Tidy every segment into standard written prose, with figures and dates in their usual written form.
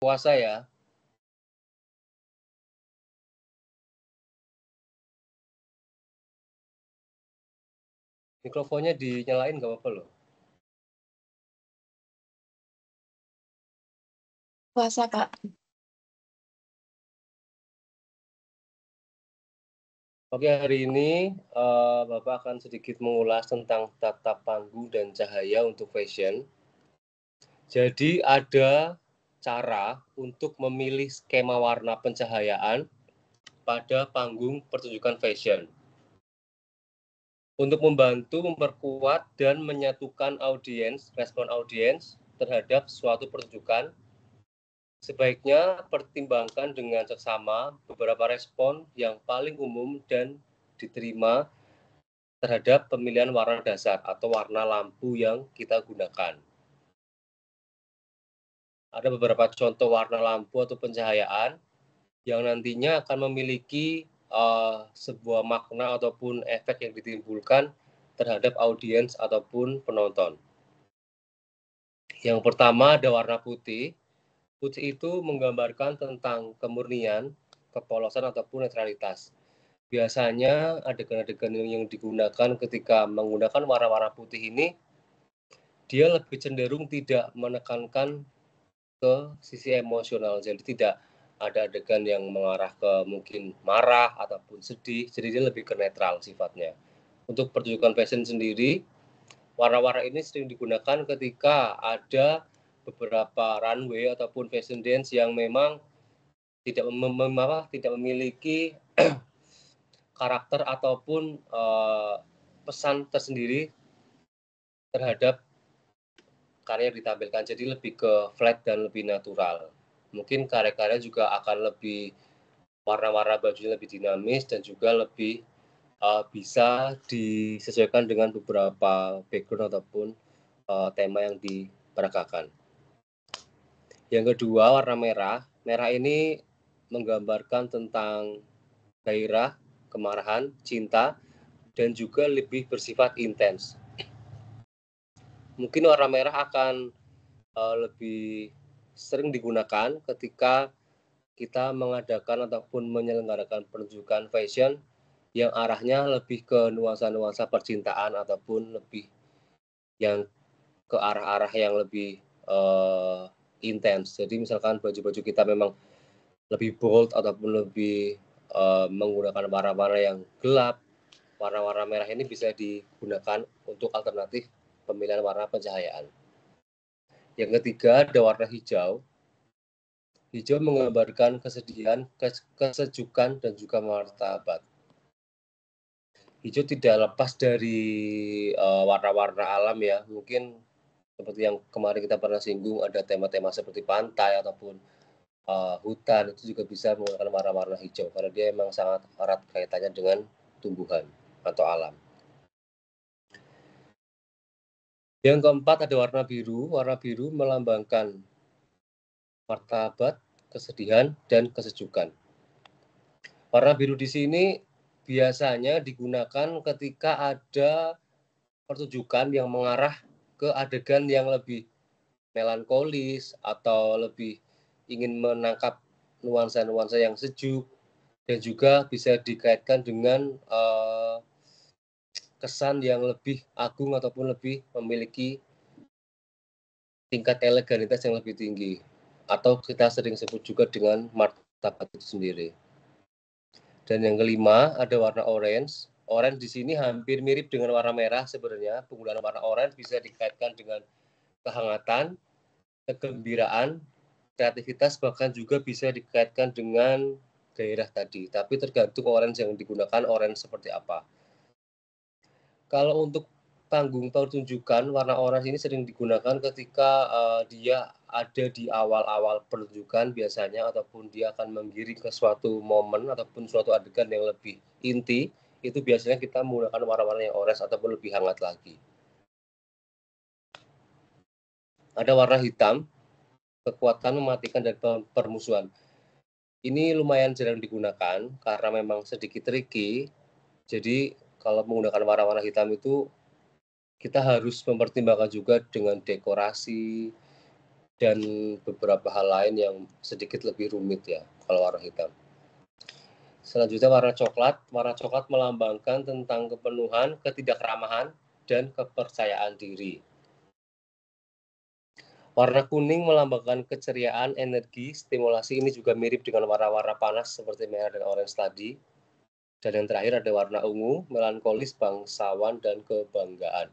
Puasa ya. Mikrofonnya dinyalain nggak apa-apa loh. Puasa, Kak. Oke, hari ini Bapak akan sedikit mengulas tentang tata panggung dan cahaya untuk fashion. Jadi ada cara untuk memilih skema warna pencahayaan pada panggung pertunjukan fashion. Untuk membantu memperkuat dan menyatukan respon audiens terhadap suatu pertunjukan, sebaiknya pertimbangkan dengan seksama beberapa respon yang paling umum dan diterima terhadap pemilihan warna dasar atau warna lampu yang kita gunakan. Ada beberapa contoh warna lampu atau pencahayaan yang nantinya akan memiliki sebuah makna ataupun efek yang ditimbulkan terhadap audiens ataupun penonton. Yang pertama ada warna putih. Putih itu menggambarkan tentang kemurnian, kepolosan ataupun netralitas. Biasanya adegan-adegan yang digunakan ketika menggunakan warna-warna putih ini, dia lebih cenderung tidak menekankan ke sisi emosional. Jadi tidak ada adegan yang mengarah ke mungkin marah ataupun sedih. Jadi dia lebih ke netral sifatnya. Untuk pertunjukan fashion sendiri, warna-warna ini sering digunakan ketika ada beberapa runway ataupun fashion dance yang memang tidak memiliki karakter ataupun pesan tersendiri terhadap karya yang ditampilkan. Jadi lebih ke flat dan lebih natural. Mungkin karya-karya juga akan lebih warna-warna bajunya lebih dinamis dan juga lebih bisa disesuaikan dengan beberapa background ataupun tema yang diperagakan. Yang kedua, warna merah. Merah ini menggambarkan tentang gairah, kemarahan, cinta, dan juga lebih bersifat intens. Mungkin warna merah akan lebih sering digunakan ketika kita mengadakan ataupun menyelenggarakan pertunjukan fashion yang arahnya lebih ke nuansa-nuansa percintaan ataupun lebih yang ke arah-arah yang lebih intens. Jadi misalkan baju-baju kita memang lebih bold ataupun lebih menggunakan warna-warna yang gelap, warna-warna merah ini bisa digunakan untuk alternatif pemilihan warna pencahayaan. Yang ketiga ada warna hijau. Hijau menggambarkan kesedihan, kesejukan, dan juga martabat. Hijau tidak lepas dari warna-warna alam ya. Mungkin seperti yang kemarin kita pernah singgung, ada tema-tema seperti pantai ataupun hutan, itu juga bisa menggunakan warna-warna hijau karena dia memang sangat erat kaitannya dengan tumbuhan atau alam. Yang keempat ada warna biru. Warna biru melambangkan martabat, kesedihan, dan kesejukan. Warna biru di sini biasanya digunakan ketika ada pertunjukan yang mengarah ke adegan yang lebih melankolis atau lebih ingin menangkap nuansa-nuansa yang sejuk dan juga bisa dikaitkan dengan kesan yang lebih agung ataupun lebih memiliki tingkat eleganitas yang lebih tinggi atau kita sering sebut juga dengan martabat itu sendiri. Dan yang kelima ada warna orange. Orange di sini hampir mirip dengan warna merah sebenarnya. Penggunaan warna orange bisa dikaitkan dengan kehangatan, kegembiraan, kreativitas, bahkan juga bisa dikaitkan dengan gairah tadi. Tapi tergantung orange yang digunakan, orange seperti apa. Kalau untuk panggung pertunjukan, warna orange ini sering digunakan ketika dia ada di awal-awal pertunjukan biasanya, ataupun dia akan menggiring ke suatu momen ataupun suatu adegan yang lebih inti, itu biasanya kita menggunakan warna-warna yang orange ataupun lebih hangat lagi. Ada warna hitam, kekuatan mematikan dan permusuhan. Ini lumayan jarang digunakan karena memang sedikit tricky. Jadi kalau menggunakan warna-warna hitam itu kita harus mempertimbangkan juga dengan dekorasi dan beberapa hal lain yang sedikit lebih rumit ya kalau warna hitam. Selanjutnya warna coklat. Warna coklat melambangkan tentang kepenuhan, ketidakkeramahan, dan kepercayaan diri. Warna kuning melambangkan keceriaan, energi, stimulasi. Ini juga mirip dengan warna-warna panas seperti merah dan orange tadi. Dan yang terakhir ada warna ungu, melankolis, bangsawan, dan kebanggaan.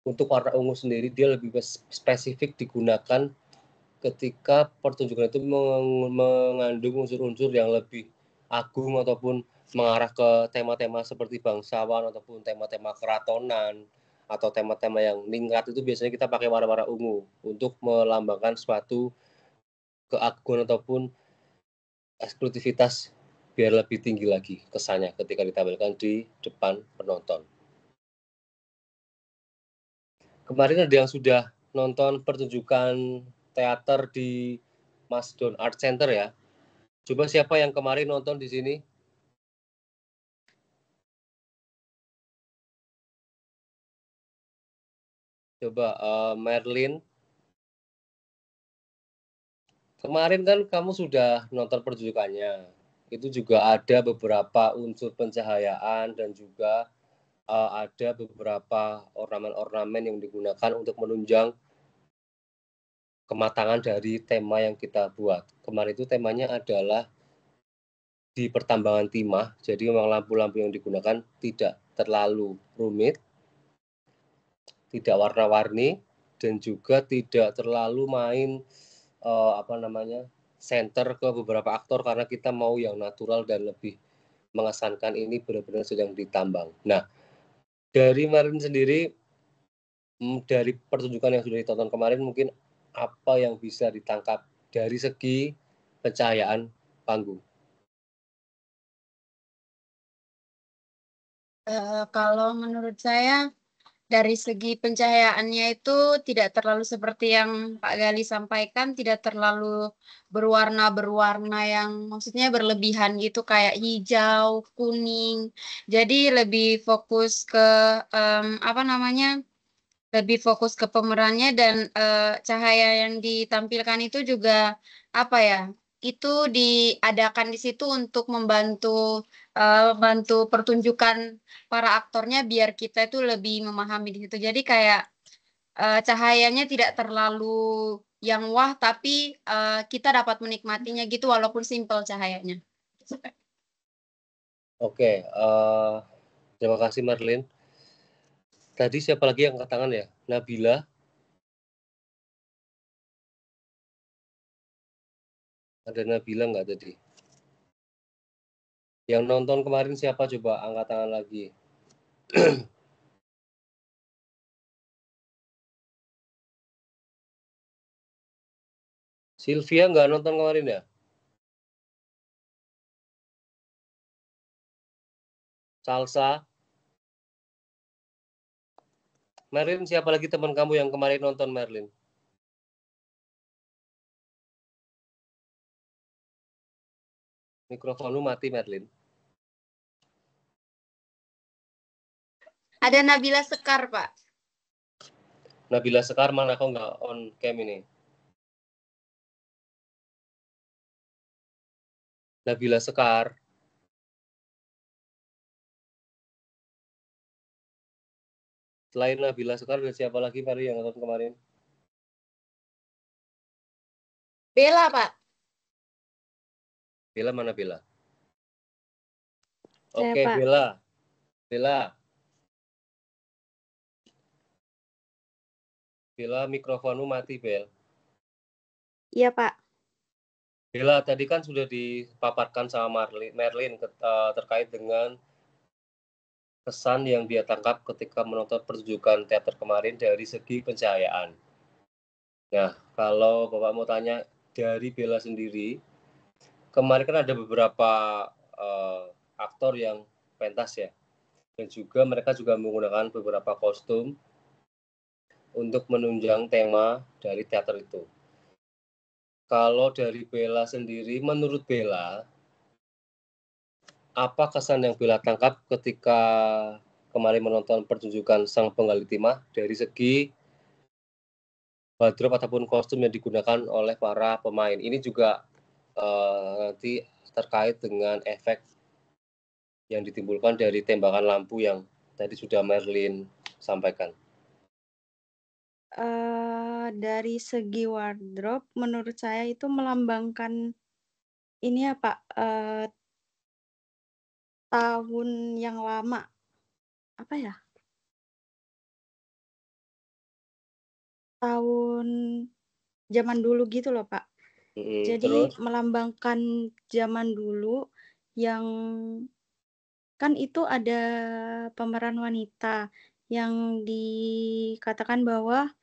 Untuk warna ungu sendiri dia lebih spesifik digunakan ketika pertunjukan itu mengandung unsur-unsur yang lebih agung ataupun mengarah ke tema-tema seperti bangsawan ataupun tema-tema keratonan atau tema-tema yang ningrat. Itu biasanya kita pakai warna-warna ungu untuk melambangkan suatu keagungan ataupun eksklusivitas biar lebih tinggi lagi kesannya ketika ditampilkan di depan penonton. Kemarin ada yang sudah nonton pertunjukan teater di Masdon Art Center ya. Coba siapa yang kemarin nonton di sini? Coba Merlin. Kemarin kan kamu sudah nonton pertunjukannya. Itu juga ada beberapa unsur pencahayaan dan juga ada beberapa ornamen-ornamen yang digunakan untuk menunjang kematangan dari tema yang kita buat. Kemarin itu temanya adalah di pertambangan timah, jadi memang lampu-lampu yang digunakan tidak terlalu rumit, tidak warna-warni, dan juga tidak terlalu main center ke beberapa aktor karena kita mau yang natural dan lebih mengesankan ini benar-benar sedang ditambang. Nah, dari Marin sendiri, dari pertunjukan yang sudah ditonton kemarin, mungkin apa yang bisa ditangkap dari segi pencahayaan panggung? Kalau menurut saya dari segi pencahayaannya itu tidak terlalu seperti yang Pak Gali sampaikan, tidak terlalu berwarna-berwarna yang maksudnya berlebihan gitu kayak hijau, kuning. Jadi lebih fokus ke lebih fokus ke pemerannya dan cahaya yang ditampilkan itu juga apa ya? Itu diadakan di situ untuk membantu bantu pertunjukan para aktornya biar kita itu lebih memahami di situ. Jadi kayak cahayanya tidak terlalu yang wah, tapi kita dapat menikmatinya gitu walaupun simpel cahayanya. Oke, terima kasih Marlin. Tadi siapa lagi yang angkat tangan ya? Nabila. Ada Nabila nggak tadi? Yang nonton kemarin siapa coba angkat tangan lagi? Sylvia nggak nonton kemarin ya? Salsa. Merlin, siapa lagi teman kamu yang kemarin nonton Merlin? Mikrofonmu mati Merlin. Ada Nabila Sekar, Pak. Nabila Sekar mana kok nggak on cam ini? Nabila Sekar. Selain Nabila Sekar, ada siapa lagi Mari yang nonton kemarin? Bella, Pak. Bella mana Bella? Saya, Oke, Pak. Bella. Bella. Bella, mikrofonmu mati, Bel. Iya, Pak. Bella, tadi kan sudah dipaparkan sama Merlin terkait dengan kesan yang dia tangkap ketika menonton pertunjukan teater kemarin dari segi pencahayaan. Nah, kalau Bapak mau tanya dari Bella sendiri, kemarin kan ada beberapa aktor yang pentas ya, dan juga mereka juga menggunakan beberapa kostum untuk menunjang tema dari teater itu. Kalau dari Bella sendiri, menurut Bella, apa kesan yang Bella tangkap ketika kemarin menonton pertunjukan Sang Penggali Timah dari segi wardrobe ataupun kostum yang digunakan oleh para pemain. Ini juga nanti terkait dengan efek yang ditimbulkan dari tembakan lampu yang tadi sudah Merlin sampaikan. Dari segi wardrobe, menurut saya itu melambangkan ini ya Pak, tahun yang lama. Apa ya? Tahun zaman dulu gitu loh Pak. Jadi Terus? melambangkan zaman dulu yang kan itu ada pemeran wanita yang dikatakan bahwa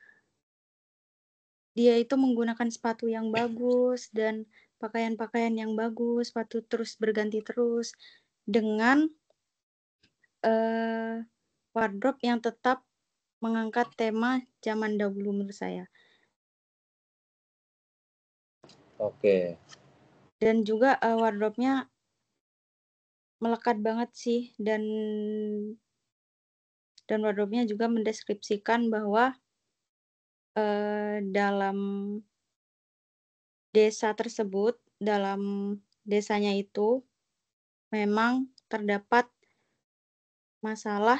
dia itu menggunakan sepatu yang bagus dan pakaian-pakaian yang bagus, sepatu terus berganti terus dengan wardrobe yang tetap mengangkat tema zaman dahulu menurut saya. Oke. Dan juga wardrobe-nya melekat banget sih dan wardrobe-nya juga mendeskripsikan bahwa dalam desa tersebut, dalam desanya itu memang terdapat masalah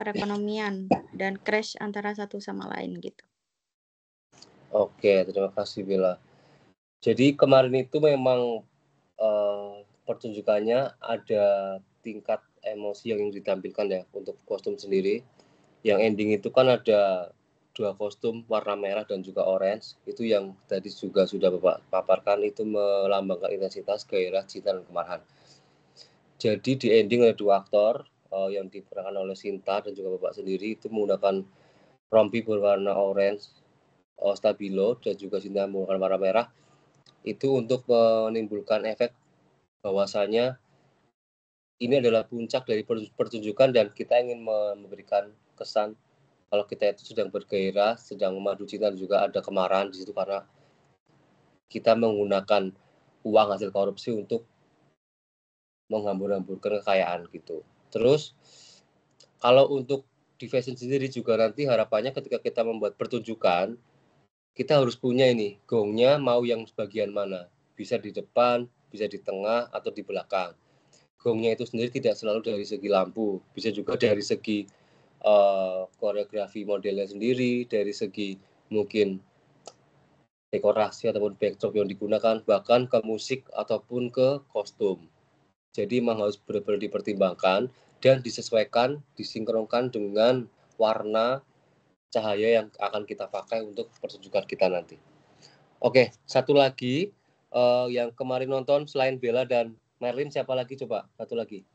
perekonomian dan crash antara satu sama lain gitu. Oke, terima kasih Bella. Jadi kemarin itu memang pertunjukannya ada tingkat emosi yang ditampilkan ya untuk kostum sendiri. Yang ending itu kan ada 2 kostum warna merah dan juga orange. Itu yang tadi juga sudah Bapak paparkan, itu melambangkan intensitas, gairah, cinta, dan kemarahan. Jadi di ending ada 2 aktor yang diperankan oleh Sinta dan juga Bapak sendiri itu menggunakan rompi berwarna orange stabilo dan juga Sinta menggunakan warna merah. Itu untuk menimbulkan efek bahwasanya ini adalah puncak dari pertunjukan dan kita ingin memberikan kesan kalau kita itu sedang bergairah, sedang memadu cinta, dan juga ada kemarahan di situ karena kita menggunakan uang hasil korupsi untuk menghambur-hamburkan kekayaan gitu. Terus kalau untuk di fashion sendiri juga nanti harapannya ketika kita membuat pertunjukan, kita harus punya ini gongnya mau yang bagian mana, bisa di depan, bisa di tengah atau di belakang. Gongnya itu sendiri tidak selalu dari segi lampu, bisa juga dari segi koreografi modelnya sendiri, dari segi mungkin dekorasi ataupun backdrop yang digunakan, bahkan ke musik ataupun ke kostum. Jadi memang harus benar-benar dipertimbangkan dan disesuaikan, disinkronkan dengan warna cahaya yang akan kita pakai untuk pertunjukan kita nanti. Oke, satu lagi yang kemarin nonton selain Bella dan Merlin, siapa lagi coba? Satu lagi.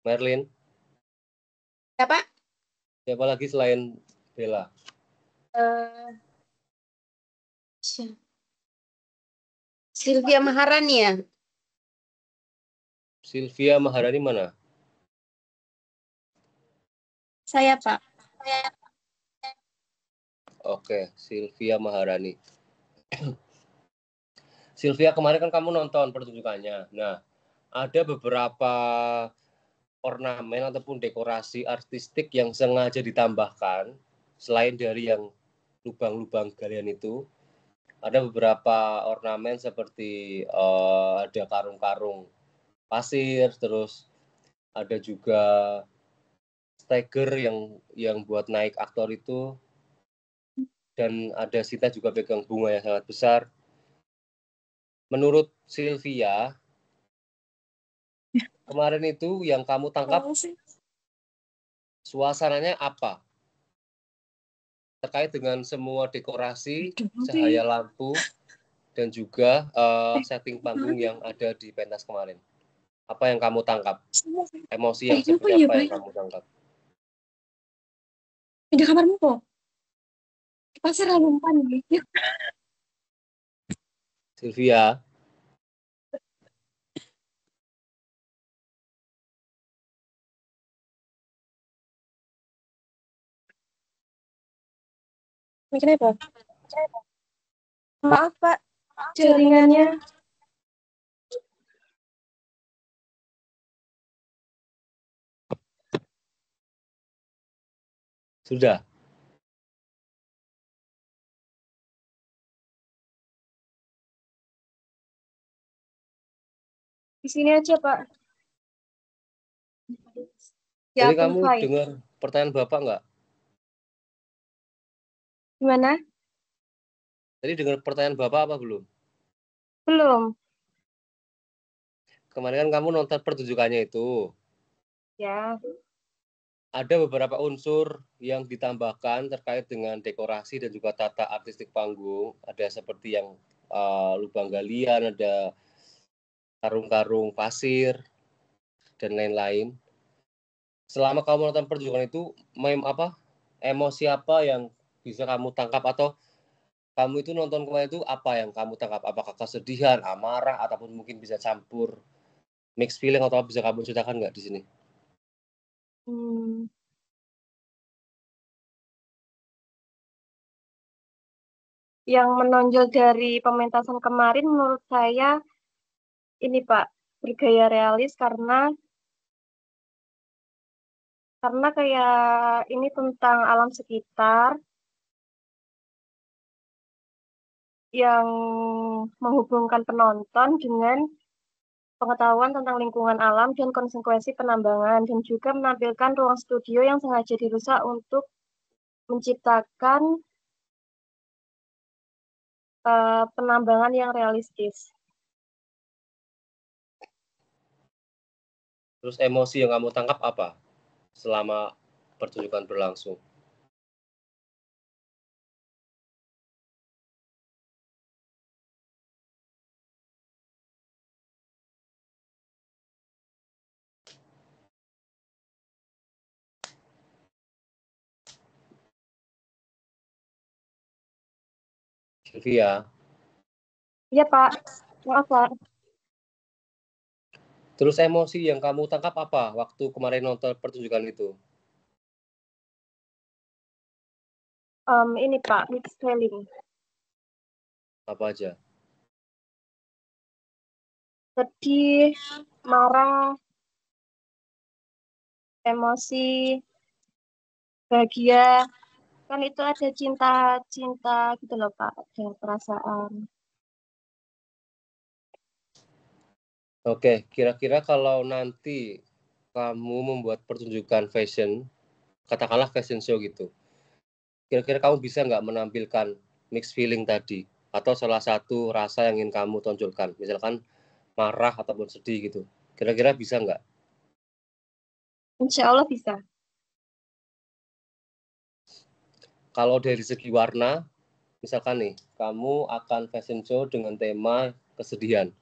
Merlin. Siapa? Siapa lagi selain Bella? Sylvia Maharani ya? Sylvia Maharani mana? Saya, Pak. Oke, Sylvia Maharani. Sylvia, kemarin kan kamu nonton pertunjukannya. Nah, ada beberapa ornamen ataupun dekorasi artistik yang sengaja ditambahkan selain dari yang lubang-lubang galian itu. Ada beberapa ornamen seperti ada karung-karung pasir, terus ada juga stagger yang buat naik aktor itu, dan ada Sita juga pegang bunga yang sangat besar. Menurut Sylvia, kemarin itu yang kamu tangkap suasananya apa? Terkait dengan semua dekorasi, cahaya lampu, dan juga setting panggung yang ada di pentas kemarin. Apa yang kamu tangkap? Emosi yang seperti apa yang kamu tangkap? Di kamarmu kok? Pasir lumpan gitu. Sylvia, Kenapa? Maaf, Pak. Jaringannya Sudah? Di sini aja, Pak. Jadi Ya, kamu fine. dengar pertanyaan Bapak nggak? Gimana? Tadi dengar pertanyaan Bapak apa belum? Belum. Kemarin kan kamu nonton pertunjukannya itu. Ya. Ada beberapa unsur yang ditambahkan terkait dengan dekorasi dan juga tata artistik panggung. Ada seperti yang lubang galian, ada karung-karung pasir, dan lain-lain. Selama kamu nonton pertunjukan itu, emosi apa yang bisa kamu tangkap, atau kamu itu nonton kemarin itu apa yang kamu tangkap? Apakah kesedihan, amarah, ataupun mungkin bisa campur mixed feeling, atau bisa kamu ceritakan nggak di sini? Yang menonjol dari pementasan kemarin menurut saya ini, Pak, bergaya realis karena kayak ini tentang alam sekitar yang menghubungkan penonton dengan pengetahuan tentang lingkungan alam dan konsekuensi penambangan, dan juga menampilkan ruang studio yang sengaja dirusak untuk menciptakan penambangan yang realistis. Terus emosi yang kamu tangkap apa selama pertunjukan berlangsung? Sylvia. Iya, Pak. Maaf, Pak. Terus emosi yang kamu tangkap apa waktu kemarin nonton pertunjukan itu? Ini, Pak, mixed feeling. Apa aja? Sedih, marah, emosi, bahagia. Kan itu ada cinta gitu loh, Pak. Ada perasaan. Oke, kira-kira kalau nanti kamu membuat pertunjukan fashion, katakanlah fashion show gitu, kira-kira kamu bisa nggak menampilkan mixed feeling tadi? Atau salah satu rasa yang ingin kamu tonjolkan, misalkan marah ataupun sedih gitu. Kira-kira bisa nggak? Insya Allah bisa. Kalau dari segi warna, misalkan nih, kamu akan fashion show dengan tema kesedihan.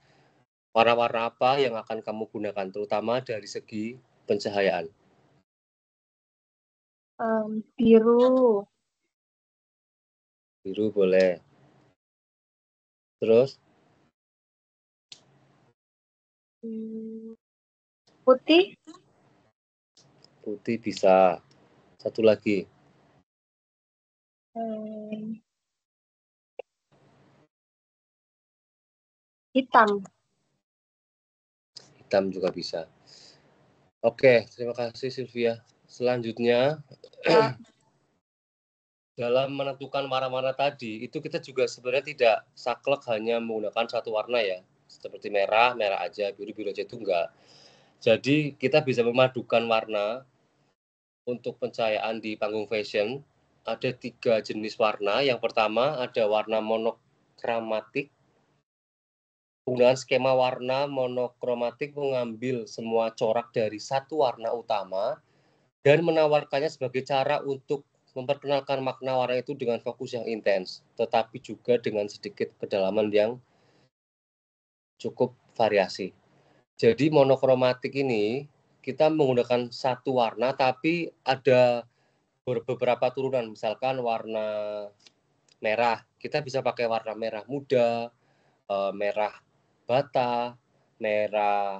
Warna-warna apa yang akan kamu gunakan, terutama dari segi pencahayaan? Biru. Biru boleh. Terus? Putih. Putih bisa. Satu lagi. Hitam. Hitam juga bisa. Oke, terima kasih Sylvia. Selanjutnya, dalam menentukan warna-warna tadi, itu kita juga sebenarnya tidak saklek hanya menggunakan satu warna ya. Seperti merah, merah aja, biru, biru aja, itu enggak. Jadi kita bisa memadukan warna untuk pencahayaan di panggung fashion. Ada 3 jenis warna. Yang pertama ada warna monokromatik. Penggunaan skema warna monokromatik mengambil semua corak dari satu warna utama dan menawarkannya sebagai cara untuk memperkenalkan makna warna itu dengan fokus yang intens, tetapi juga dengan sedikit kedalaman yang cukup variasi. Jadi monokromatik ini kita menggunakan satu warna, tapi ada beberapa turunan. Misalkan warna merah, kita bisa pakai warna merah muda, merah bata, merah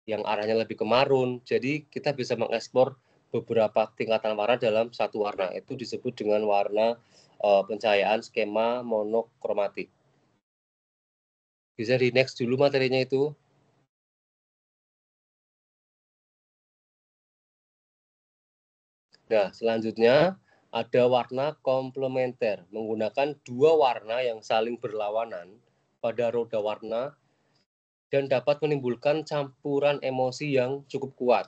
yang arahnya lebih ke marun. Jadi kita bisa mengeksplor beberapa tingkatan warna dalam satu warna. Itu disebut dengan warna pencahayaan skema monokromatik. Bisa di next dulu materinya itu. Nah, selanjutnya ada warna komplementer, menggunakan dua warna yang saling berlawanan pada roda warna dan dapat menimbulkan campuran emosi yang cukup kuat.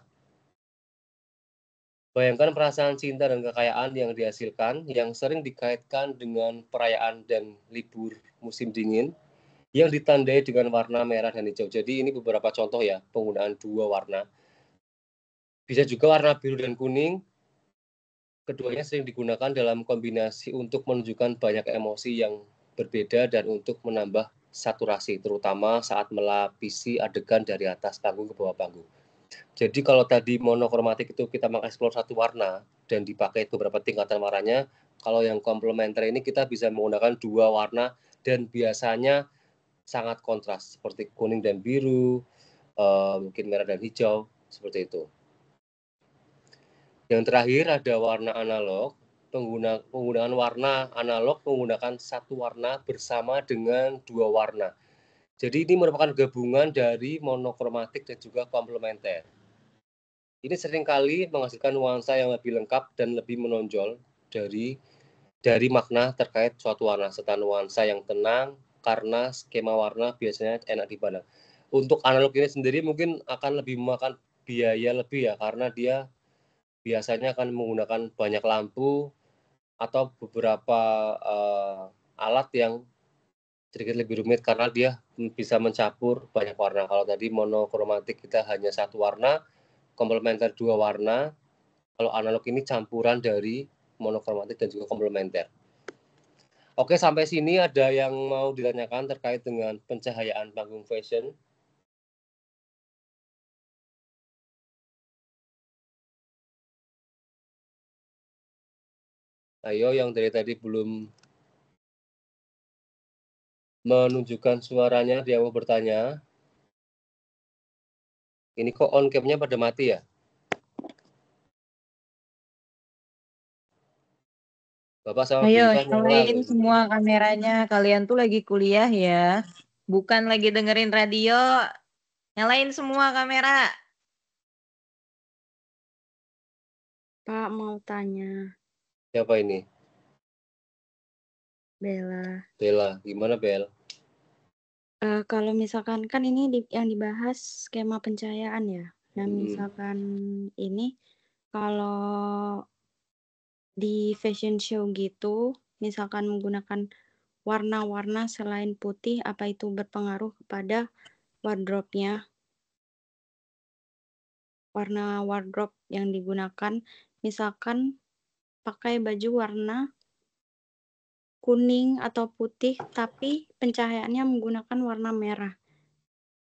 Bayangkan perasaan cinta dan kekayaan yang dihasilkan yang sering dikaitkan dengan perayaan dan libur musim dingin yang ditandai dengan warna merah dan hijau. Jadi ini beberapa contoh ya penggunaan dua warna. Bisa juga warna biru dan kuning. Keduanya sering digunakan dalam kombinasi untuk menunjukkan banyak emosi yang berbeda dan untuk menambah saturasi, terutama saat melapisi adegan dari atas panggung ke bawah panggung. Jadi kalau tadi monokromatik itu kita mengeksplor satu warna dan dipakai beberapa tingkatan warnanya, kalau yang komplementer ini kita bisa menggunakan dua warna dan biasanya sangat kontras seperti kuning dan biru, mungkin merah dan hijau, seperti itu. Yang terakhir ada warna analog. Penggunaan warna analog menggunakan satu warna bersama dengan dua warna. Jadi ini merupakan gabungan dari monokromatik dan juga komplementer. Ini seringkali menghasilkan nuansa yang lebih lengkap dan lebih menonjol dari makna terkait suatu warna, serta nuansa yang tenang karena skema warna biasanya enak dipandang. Untuk analog ini sendiri mungkin akan lebih memakan biaya lebih ya, karena dia biasanya akan menggunakan banyak lampu atau beberapa alat yang sedikit lebih rumit karena dia bisa mencampur banyak warna. Kalau tadi monokromatik kita hanya satu warna, komplementer dua warna. Kalau analog ini campuran dari monokromatik dan juga komplementer. Oke, sampai sini ada yang mau ditanyakan terkait dengan pencahayaan panggung fashion? Ayo yang dari tadi belum menunjukkan suaranya, dia mau bertanya. Ini kok on cam-nya pada mati ya? Bapak sama Ayo, Biva nyala nyalain loh. semua kameranya. Kalian tuh lagi kuliah ya. Bukan lagi dengerin radio. Nyalain semua kamera. Pak mau tanya. Siapa ini? Bella. Bella. Gimana, Bel? Kalau misalkan kan ini yang dibahas skema pencahayaan ya. Nah, misalkan ini kalau di fashion show gitu, misalkan menggunakan warna-warna selain putih, apa itu berpengaruh kepada wardrobe-nya? Warna wardrobe yang digunakan, misalkan pakai baju warna kuning atau putih, tapi pencahayaannya menggunakan warna merah.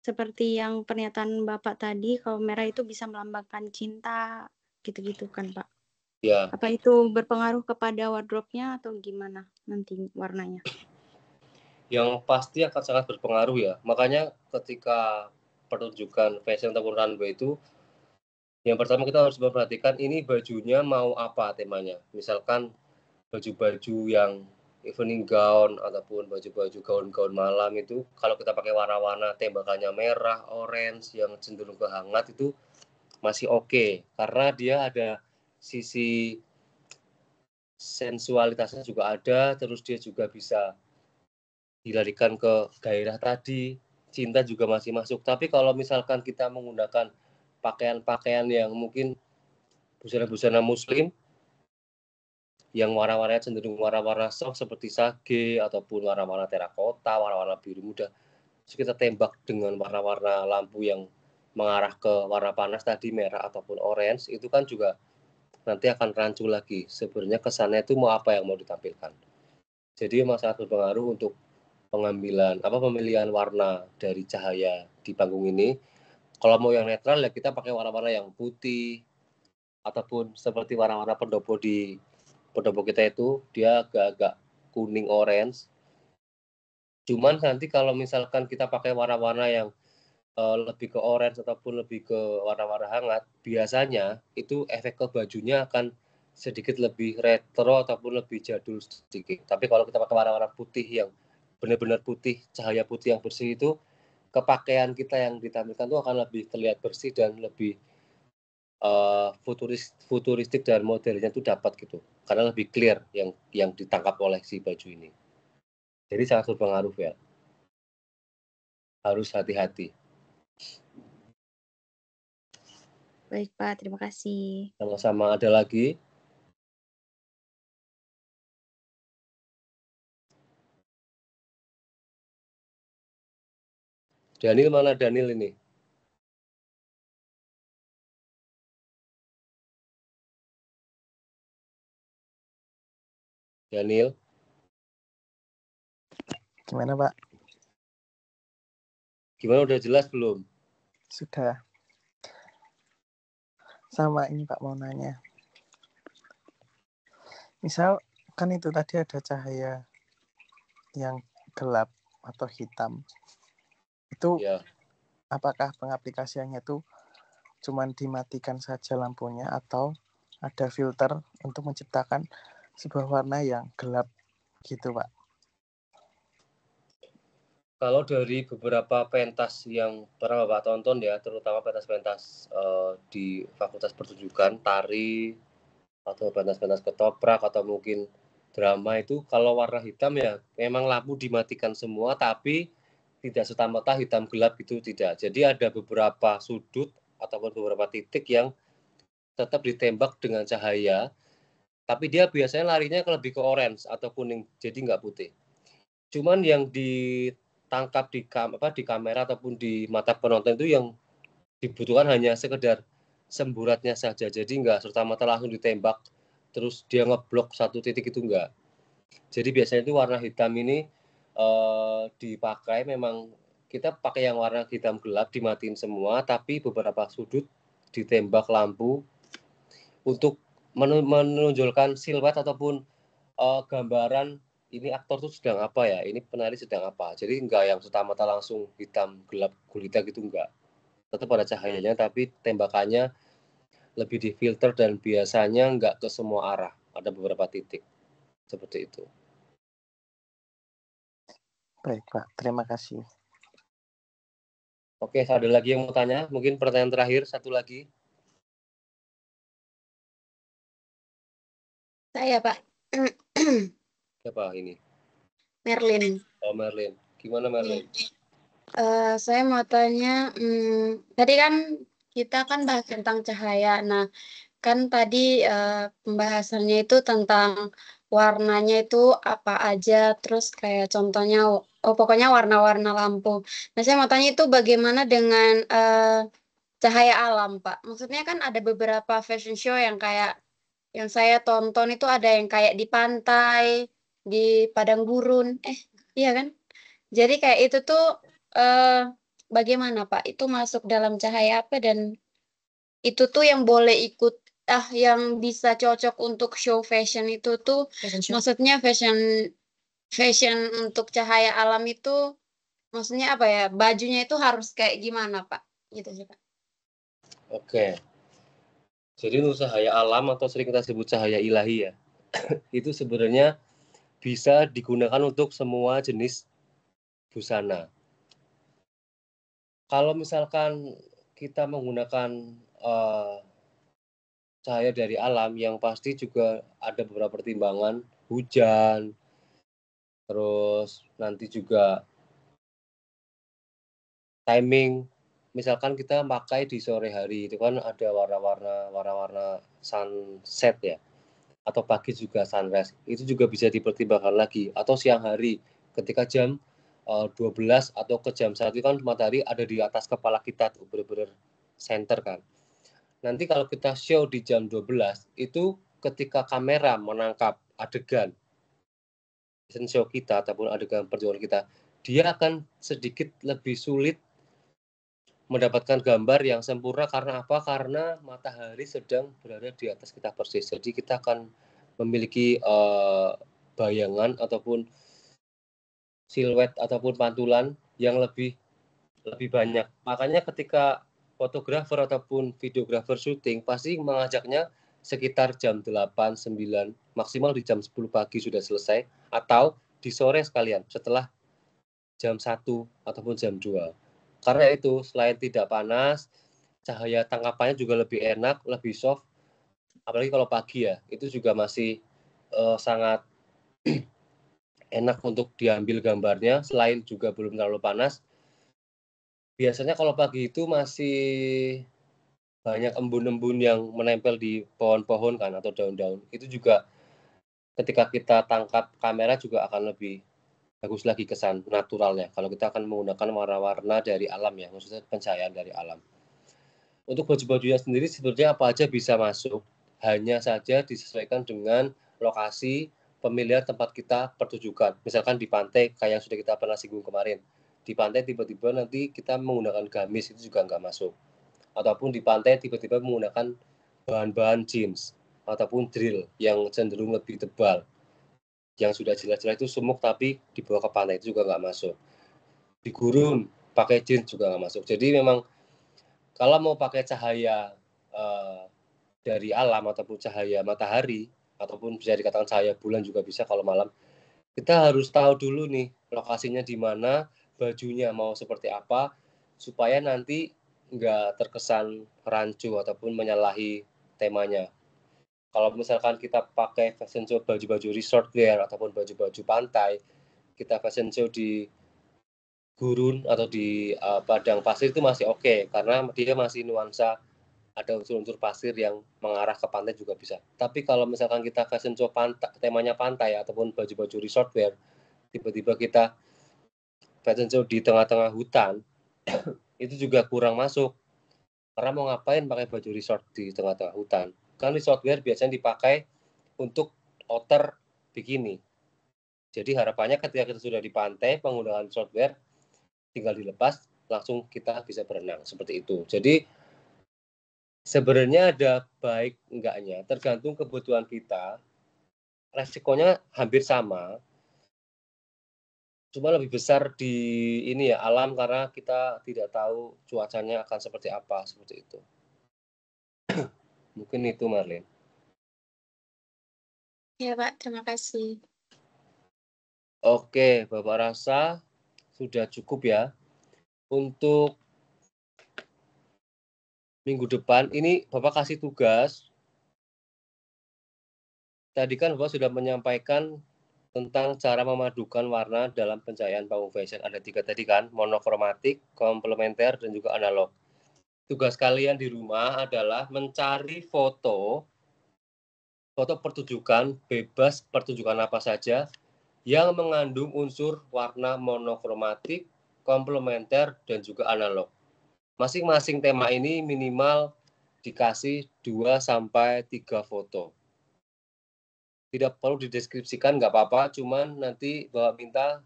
Seperti yang pernyataan Bapak tadi, kalau merah itu bisa melambangkan cinta, gitu-gitu kan Pak. Ya. Apa itu berpengaruh kepada wardrobe-nya atau gimana nanti warnanya? Yang pasti akan sangat berpengaruh ya. Makanya ketika pertunjukan fashion ataupun runway itu, yang pertama kita harus memperhatikan ini bajunya mau apa temanya. Misalkan baju-baju yang evening gown ataupun baju-baju gaun-gaun malam itu kalau kita pakai warna-warna tembakannya merah, orange yang cenderung ke hangat itu masih oke, karena dia ada sisi sensualitasnya juga ada, terus dia juga bisa dilarikan ke gairah tadi, cinta juga masih masuk. Tapi kalau misalkan kita menggunakan pakaian-pakaian yang mungkin busana-busana muslim yang warna-warnanya cenderung warna-warna soft seperti sage ataupun warna-warna terakota, warna-warna biru muda, terus kita tembak dengan warna-warna lampu yang mengarah ke warna panas tadi merah ataupun orange, itu kan juga nanti akan rancu lagi. Sebenarnya kesannya itu mau apa yang mau ditampilkan. Jadi memang sangat berpengaruh untuk pemilihan warna dari cahaya di panggung ini. Kalau mau yang netral ya kita pakai warna-warna yang putih ataupun seperti warna-warna pendopo kita itu dia agak-agak kuning orange. Cuman nanti kalau misalkan kita pakai warna-warna yang lebih ke orange ataupun lebih ke warna-warna hangat, biasanya itu efek ke bajunya akan sedikit lebih retro ataupun lebih jadul sedikit. Tapi kalau kita pakai warna-warna putih yang benar-benar putih, cahaya putih yang bersih itu, kepakaian kita yang ditampilkan itu akan lebih terlihat bersih dan lebih futuristik dan modelnya itu dapat gitu, karena lebih clear yang ditangkap oleh si baju ini. Jadi sangat berpengaruh ya, harus hati-hati. Baik Pak, terima kasih. Sama-sama. Ada lagi? Daniel, mana Daniel ini? Daniel? Gimana Pak? Gimana, udah jelas belum? Sudah. Sama ini Pak mau nanya. Misal kan itu tadi ada cahaya yang gelap atau hitam. Itu Ya. apakah pengaplikasiannya itu cuman dimatikan saja lampunya atau ada filter untuk menciptakan sebuah warna yang gelap gitu Pak? Kalau dari beberapa pentas yang pernah Bapak tonton ya, terutama pentas-pentas di Fakultas Pertunjukan, tari, atau pentas-pentas ketoprak, atau mungkin drama itu, kalau warna hitam ya memang lampu dimatikan semua, tapi tidak serta-merta hitam gelap gitu, tidak. Jadi ada beberapa sudut ataupun beberapa titik yang tetap ditembak dengan cahaya, tapi dia biasanya larinya lebih ke orange atau kuning, jadi nggak putih. Cuman yang ditangkap di kamera ataupun di mata penonton itu yang dibutuhkan hanya sekedar semburatnya saja, jadi nggak serta-merta langsung ditembak terus dia ngeblok satu titik, itu enggak. Jadi biasanya itu warna hitam ini dipakai, memang kita pakai yang warna hitam gelap dimatiin semua, tapi beberapa sudut ditembak lampu untuk menonjolkan siluet ataupun gambaran ini aktor tuh sedang apa ya, ini penari sedang apa. Jadi enggak yang serta-merta langsung hitam gelap gulita gitu, enggak. Tetap ada cahayanya, tapi tembakannya lebih difilter dan biasanya enggak ke semua arah, ada beberapa titik seperti itu. Baik Pak, terima kasih. Oke, ada lagi yang mau tanya? Mungkin pertanyaan terakhir satu lagi. Saya Pak. Siapa ini? Merlin. Oh, Merlin. Gimana Merlin? Saya mau tanya, tadi kan kita kan bahas tentang cahaya. Nah, kan tadi pembahasannya itu tentang warnanya itu apa aja, terus kayak contohnya, pokoknya warna-warna lampu. Nah, saya mau tanya itu bagaimana dengan cahaya alam, Pak? Maksudnya kan ada beberapa fashion show yang kayak yang saya tonton itu ada yang kayak di pantai, di padang gurun, iya kan? Jadi kayak itu tuh bagaimana Pak? Itu masuk dalam cahaya apa, dan itu tuh yang boleh ikut yang bisa cocok untuk show fashion itu tuh maksudnya fashion untuk cahaya alam itu maksudnya apa ya? Bajunya itu harus kayak gimana Pak? Gitu sih Pak. Oke. Jadi untuk cahaya alam atau sering kita sebut cahaya ilahi ya, itu sebenarnya bisa digunakan untuk semua jenis busana. Kalau misalkan kita menggunakan cahaya dari alam, yang pasti juga ada beberapa pertimbangan, hujan, terus nanti juga timing. Misalkan kita pakai di sore hari, itu kan ada warna-warna sunset ya, atau pagi juga sunrise, itu juga bisa dipertimbangkan lagi. Atau siang hari ketika jam 12 atau ke jam 1 kan matahari ada di atas kepala kita tuh, benar-benar center kan. Nanti kalau kita show di jam 12 itu ketika kamera menangkap adegan show kita ataupun adegan perjuangan kita, dia akan sedikit lebih sulit mendapatkan gambar yang sempurna. Karena apa? Karena matahari sedang berada di atas kita persis. Jadi kita akan memiliki bayangan ataupun siluet ataupun pantulan yang lebih banyak. Makanya ketika fotografer ataupun videografer syuting pasti mengajaknya sekitar jam 8, 9, maksimal di jam 10 pagi sudah selesai, atau di sore sekalian setelah jam 1 ataupun jam 2. Karena itu selain tidak panas, cahaya tangkapannya juga lebih enak, lebih soft. Apalagi kalau pagi ya, itu juga masih sangat enak untuk diambil gambarnya. Selain juga belum terlalu panas. Biasanya kalau pagi itu masih banyak embun-embun yang menempel di pohon-pohon kan atau daun-daun. Itu juga ketika kita tangkap kamera juga akan lebih bagus lagi kesan naturalnya. Kalau kita akan menggunakan warna-warna dari alam ya, maksudnya pencahayaan dari alam. Untuk baju-bajunya sendiri sebetulnya apa aja bisa masuk, hanya saja disesuaikan dengan lokasi pemilihan tempat kita pertunjukan. Misalkan di pantai, kayak yang sudah kita pernah singgung kemarin. Di pantai tiba-tiba nanti kita menggunakan gamis, itu juga nggak masuk. Ataupun di pantai tiba-tiba menggunakan bahan-bahan jeans, ataupun drill yang cenderung lebih tebal. Yang sudah jelas-jelas itu sumuk tapi dibawa ke pantai, itu juga nggak masuk. Di gurun, pakai jeans juga nggak masuk. Jadi memang kalau mau pakai cahaya dari alam ataupun cahaya matahari, ataupun bisa dikatakan cahaya bulan juga bisa kalau malam, kita harus tahu dulu nih lokasinya di mana, bajunya mau seperti apa, supaya nanti nggak terkesan rancu ataupun menyalahi temanya. Kalau misalkan kita pakai fashion show baju-baju resort wear ataupun baju-baju pantai, kita fashion show di gurun atau di padang pasir itu masih oke, karena dia masih nuansa ada unsur-unsur pasir yang mengarah ke pantai juga bisa. Tapi kalau misalkan kita fashion show temanya pantai ataupun baju-baju resort wear, tiba-tiba kita fashion show di tengah-tengah hutan, itu juga kurang masuk. Karena mau ngapain pakai baju resort di tengah-tengah hutan? Kan resort wear biasanya dipakai untuk outer bikini. Jadi harapannya ketika kita sudah di pantai, penggunaan resort wear tinggal dilepas, langsung kita bisa berenang seperti itu. Jadi sebenarnya ada baik enggaknya, tergantung kebutuhan kita. Resikonya hampir sama, cuma lebih besar di ini ya, alam, karena kita tidak tahu cuacanya akan seperti apa, seperti itu. Mungkin itu, Marlene. Ya Pak, terima kasih. Oke, Bapak rasa sudah cukup ya. Untuk minggu depan ini Bapak kasih tugas. Tadi kan Bapak sudah menyampaikan tentang cara memadukan warna dalam pencahayaan panggung fashion. Ada 3 tadi kan, monokromatik, komplementer, dan juga analog. Tugas kalian di rumah adalah mencari foto pertunjukan, bebas pertunjukan apa saja, yang mengandung unsur warna monokromatik, komplementer, dan juga analog. Masing-masing tema ini minimal dikasih 2-3 foto. Tidak perlu dideskripsikan, nggak apa-apa, cuman nanti Bapak minta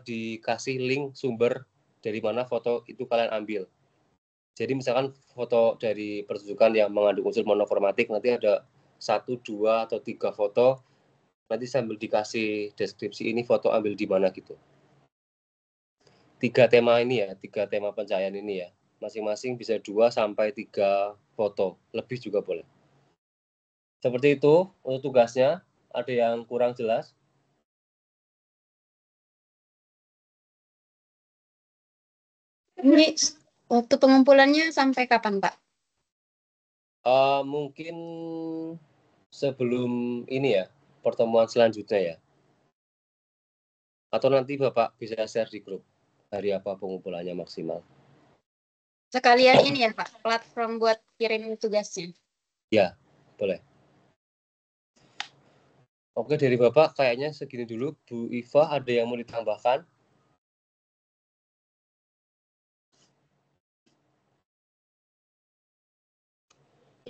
dikasih link sumber dari mana foto itu kalian ambil. Jadi misalkan foto dari pertunjukan yang mengandung unsur monokromatik, nanti ada 1, 2, atau 3 foto, nanti sambil dikasih deskripsi ini foto ambil di mana gitu. 3 tema ini ya, 3 tema pencahayaan ini ya. Masing-masing bisa 2-3 foto, lebih juga boleh. Seperti itu untuk tugasnya. Ada yang kurang jelas? Ini waktu pengumpulannya sampai kapan, Pak? Mungkin sebelum ini ya, pertemuan selanjutnya ya. Atau nanti Bapak bisa share di grup hari apa pengumpulannya maksimal. Sekalian ini ya Pak, platform buat kirim tugasnya. Ya, boleh. Oke, dari Bapak kayaknya segini dulu. Bu Iva, ada yang mau ditambahkan?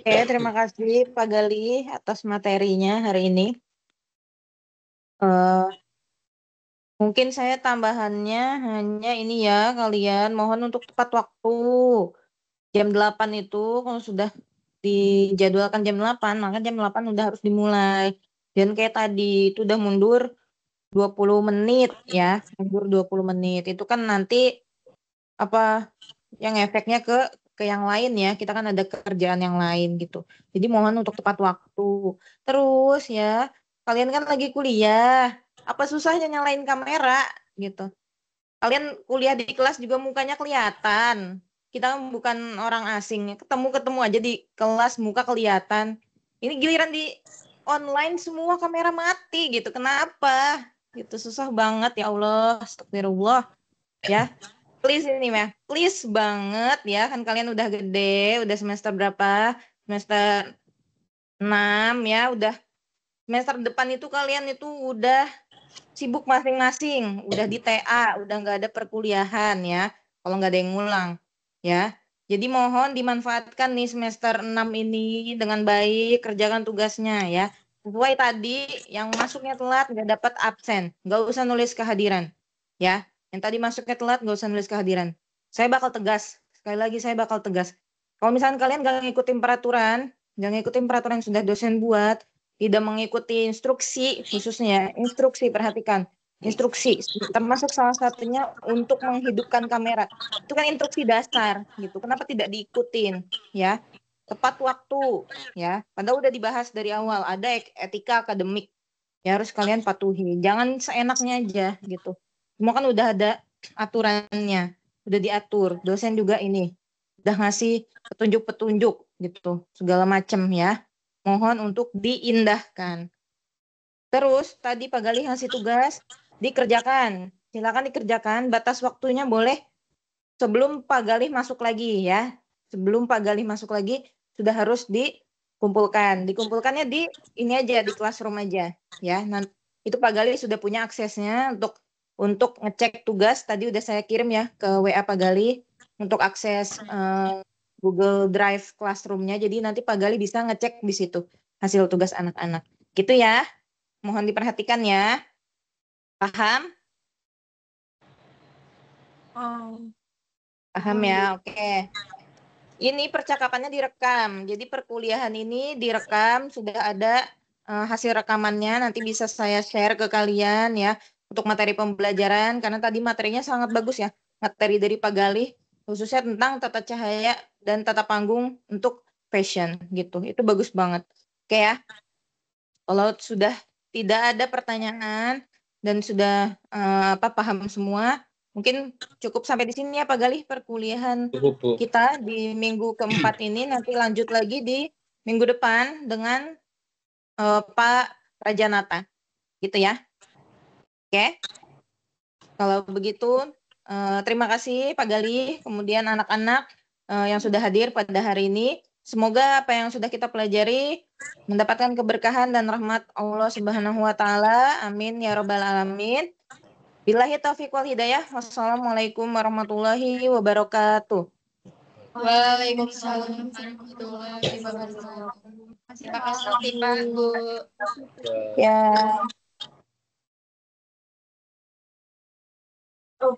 Oke, terima kasih Pak Gali atas materinya hari ini. Mungkin saya tambahannya hanya ini ya, kalian mohon untuk tepat waktu. Jam 8 itu kalau sudah dijadwalkan jam 8, maka jam 8 udah harus dimulai. Dan kayak tadi itu udah mundur 20 menit ya, mundur 20 menit. Itu kan nanti apa yang efeknya ke yang lain ya. Kita kan ada kerjaan yang lain gitu. Jadi mohon untuk tepat waktu. Terus ya, kalian kan lagi kuliah. Apa susahnya nyalain kamera gitu. Kalian kuliah di kelas juga mukanya kelihatan. kita bukan orang asing, ketemu aja di kelas, muka kelihatan. Ini giliran di online semua kamera mati gitu. Kenapa? Gitu susah banget ya Allah, astagfirullah. Ya. Please ini ya, please banget ya, kan kalian udah gede, udah semester berapa? Semester 6 ya, udah semester depan itu kalian itu udah sibuk masing-masing, udah di TA, udah nggak ada perkuliahan ya, kalau nggak ada yang ngulang ya. Jadi mohon dimanfaatkan nih semester 6 ini dengan baik, kerjakan tugasnya ya. Sesuai tadi, yang masuknya telat nggak dapat absen, nggak usah nulis kehadiran ya. Yang tadi masuknya telat nggak usah nulis kehadiran. Saya bakal tegas, sekali lagi saya bakal tegas. Kalau misalnya kalian nggak ngikutin peraturan yang sudah dosen buat, tidak mengikuti instruksi, khususnya instruksi, perhatikan instruksi, termasuk salah satunya untuk menghidupkan kamera, itu kan instruksi dasar gitu, kenapa tidak diikutin ya, tepat waktu ya, padahal udah dibahas dari awal, ada etika akademik ya, harus kalian patuhi, jangan seenaknya aja gitu, semua kan udah ada aturannya, udah diatur, dosen juga ini udah ngasih petunjuk-petunjuk gitu segala macam ya, mohon untuk diindahkan. Terus tadi Pak Galih ngasih tugas, dikerjakan. Silakan dikerjakan, batas waktunya boleh sebelum Pak Galih masuk lagi ya. Sebelum Pak Galih masuk lagi sudah harus dikumpulkan. Dikumpulkannya di ini aja, di classroom aja ya. Nanti itu Pak Galih sudah punya aksesnya untuk ngecek tugas. Tadi udah saya kirim ya ke WA Pak Galih untuk akses Google Drive Classroom-nya. Jadi nanti Pak Galih bisa ngecek di situ hasil tugas anak-anak. Gitu ya. Mohon diperhatikan ya. Paham? Paham ya? Oke. Ini percakapannya direkam. Jadi perkuliahan ini direkam, sudah ada hasil rekamannya. Nanti bisa saya share ke kalian ya untuk materi pembelajaran. Karena tadi materinya sangat bagus ya. Materi dari Pak Galih, khususnya tentang tata cahaya dan tata panggung untuk fashion gitu. Itu bagus banget. Oke ya. Kalau sudah tidak ada pertanyaan dan sudah paham semua, mungkin cukup sampai di sini ya Pak Galih perkuliahan kita di minggu keempat ini. Nanti lanjut lagi di minggu depan dengan Pak Rajanata, gitu ya. Oke. Kalau begitu, terima kasih Pak Galih, kemudian anak-anak yang sudah hadir pada hari ini. Semoga apa yang sudah kita pelajari mendapatkan keberkahan dan rahmat Allah Subhanahu wa taala. Amin ya rabbal alamin. Billahi taufiq wal hidayah. Wassalamualaikum warahmatullahi wabarakatuh. Waalaikumsalam warahmatullahi wabarakatuh. Terima kasih Pak Bu. Ya. Oh.